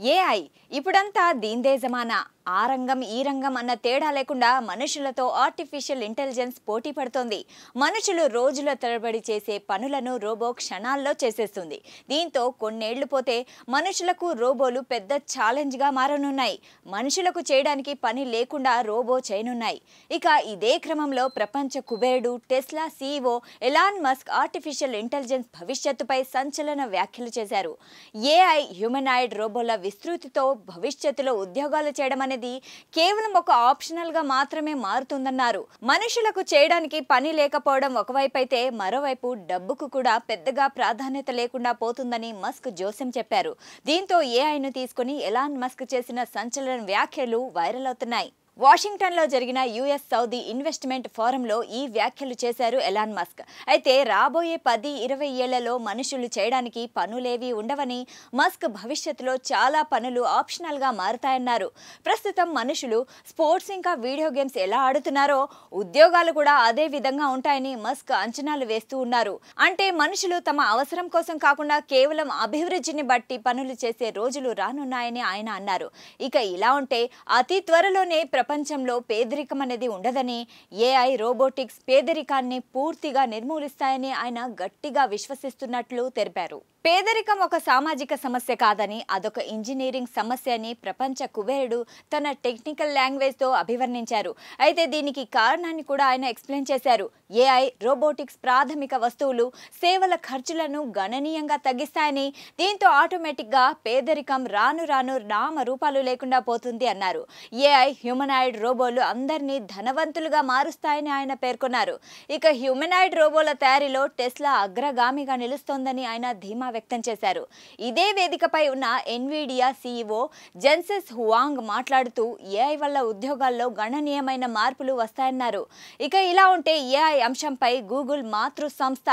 AI ఇప్పుడంతా దీందే జమానా ఆ రంగం ఈ రంగం అన్న తేడా లేకుండా మనుషులతో ఆర్టిఫిషియల్ ఇంటెలిజెన్స్ పోటీ పడుతోంది. మనుషులు రోజుల తరబడి చేసే పనులను రోబో క్షణాల్లో చేసేస్తుంది. దీంతో కొన్నేళ్లు పోతే మనుషులకు రోబోలు పెద్ద ఛాలెంజ్గా మారనున్నాయి. మనుషులకు చేయడానికి పని లేకుండా రోబో చేయనున్నాయి. ఇక ఇదే క్రమంలో ప్రపంచ కుబేరుడు Tesla CEO Elon Musk artificial intelligence భవిష్యత్తుపై సంచలన వ్యాఖ్యలు చేశారు. ఏఐ హ్యూమనాయిడ్ రోబోల విస్తృతితో భవిష్యత్తులో ఉద్యోగాలు చేయడం అనేది కేవలం ఒక ఆప్షనల్ గా మాత్రమే మారుతుందన్నారు. మనుషులకు చేయడానికి పని లేకపోవడం ఒకవైపు అయితే మరోవైపు డబ్బుకు కూడా పెద్దగా ప్రాధాన్యత లేకుండా పోతుందని మస్క్ జోస్యం చెప్పారు. దీంతో ఏఐను తీసుకుని ఎలాన్ మస్క్ చేసిన సంచలన వ్యాఖ్యలు వైరల్ అవుతున్నాయి. వాషింగ్టన్లో జరిగిన యుఎస్ సౌదీ ఇన్వెస్ట్మెంట్ ఫోరంలో ఈ వ్యాఖ్యలు చేశారు ఎలాన్ మస్క్. అయితే రాబోయే 10-20 ఏళ్లలో మనుషులు చేయడానికి పనులేవి ఉండవని, మస్క్ భవిష్యత్తులో చాలా పనులు ఆప్షనల్గా మారుతాయన్నారు. ప్రస్తుతం మనుషులు స్పోర్ట్స్ ఇంకా వీడియో గేమ్స్ ఎలా ఆడుతున్నారో ఉద్యోగాలు కూడా అదే విధంగా ఉంటాయని మస్క్ అంచనాలు వేస్తూ ఉన్నారు. అంటే మనుషులు తమ అవసరం కోసం కాకుండా కేవలం అభివృద్ధిని బట్టి పనులు చేసే రోజులు రానున్నాయని ఆయన అన్నారు. ఇక ఇలా ఉంటే అతి త్వరలోనే ప్రపంచంలో పేదరికం అనేది ఉండదని, ఏఐ రోబోటిక్స్ పేదరికాన్ని పూర్తిగా నిర్మూలిస్తాయని ఆయన గట్టిగా విశ్వసిస్తున్నట్లు తెలిపారు. పేదరికం ఒక సామాజిక సమస్య కాదని, అదొక ఇంజనీరింగ్ సమస్య అని ప్రపంచ కుబేరుడు తన టెక్నికల్ లాంగ్వేజ్తో అభివర్ణించారు. అయితే దీనికి కారణాన్ని కూడా ఆయన ఎక్స్ప్లెయిన్ చేశారు. ఏఐ రోబోటిక్స్ ప్రాథమిక వస్తువులు, సేవల ఖర్చులను గణనీయంగా తగ్గిస్తాయని, దీంతో ఆటోమేటిక్గా పేదరికం రాను రాను నామరూపాలు లేకుండా పోతుంది అన్నారు. ఏఐ హ్యూమనాయిడ్ రోబోలు అందరినీ ధనవంతులుగా మారుస్తాయని ఆయన పేర్కొన్నారు. ఇక హ్యూమనాయిడ్ రోబోల తయారీలో టెస్లా అగ్రగామిగా నిలుస్తోందని ఆయన ధీమా వ్యక్తం చేశారు. ఇదే వేదికపై ఉన్న ఎన్విడియా సీఈఓ జెన్సెన్ హువాంగ్ మాట్లాడుతూ ఏఐ వల్ల ఉద్యోగాల్లో గణనీయమైన మార్పులు వస్తాయన్నారు. ఇక ఇలా ఉంటే ఏఐ అంశంపై గూగుల్ మాతృ సంస్థ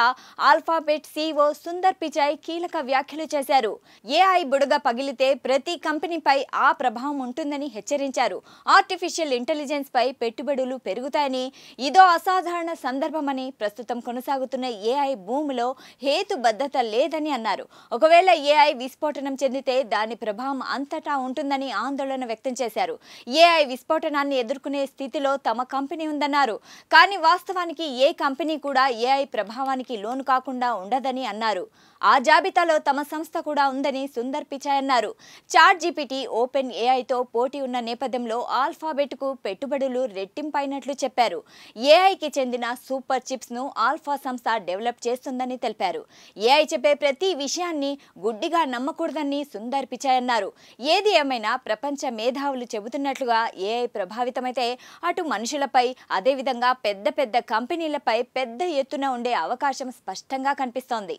ఆల్ఫాబెట్ సీఈఓ సుందర్ పిచాయ్ కీలక వ్యాఖ్యలు చేశారు. ఏఐ బుడగ పగిలితే ప్రతి కంపెనీపై ఆ ప్రభావం ఉంటుందని హెచ్చరించారు. ఆర్టిఫిషియల్ ఇంటెలిజెన్స్ పై పెట్టుబడులు పెరుగుతాయని, ఇదో అసాధారణ సందర్భమని, ప్రస్తుతం కొనసాగుతున్న ఏఐ భూమిలో హేతుబద్ధత లేదని అన్నారు. ఒకవేళ ఏఐ విస్ఫోటనం చెందితే దాని ప్రభావం అంతటా ఉంటుందని ఆందోళన వ్యక్తం చేశారు. ఏఐ విస్ఫోటనాన్ని ఎదుర్కొనే స్థితిలో తమ కంపెనీ ఉందన్నారు. కానీ వాస్తవానికి ఏ కంపెనీ కూడా ఏఐ ప్రభావానికి లోను కాకుండా ఉండదని అన్నారు. ఆ జాబితాలో తమ సంస్థ కూడా ఉందని సుందర్ పిచాయ్ అన్నారు. చాట్ జీపీటీ ఓపెన్ ఏఐతో పోటీ ఉన్న నేపథ్యంలో ఆల్ఫాబెట్కు పెట్టుబడులు రెట్టింపైనట్లు చెప్పారు. ఏఐకి చెందిన సూపర్ చిప్స్ ను ఆల్ఫా సంస్థ డెవలప్ చేస్తుందని తెలిపారు. ఏఐ చెప్పే ప్రతి విషయాన్ని గుడ్డిగా నమ్మకూడదని సుందర్ పిచాయ్ అన్నారు. ఏది ఏమైనా ప్రపంచ మేధావులు చెబుతున్నట్లుగా ఏఐ ప్రభావితమైతే అటు మనుషులపై, అదేవిధంగా పెద్ద పెద్ద కంపెనీలపై పెద్ద ఎత్తున ఉండే అవకాశం స్పష్టంగా కనిపిస్తోంది.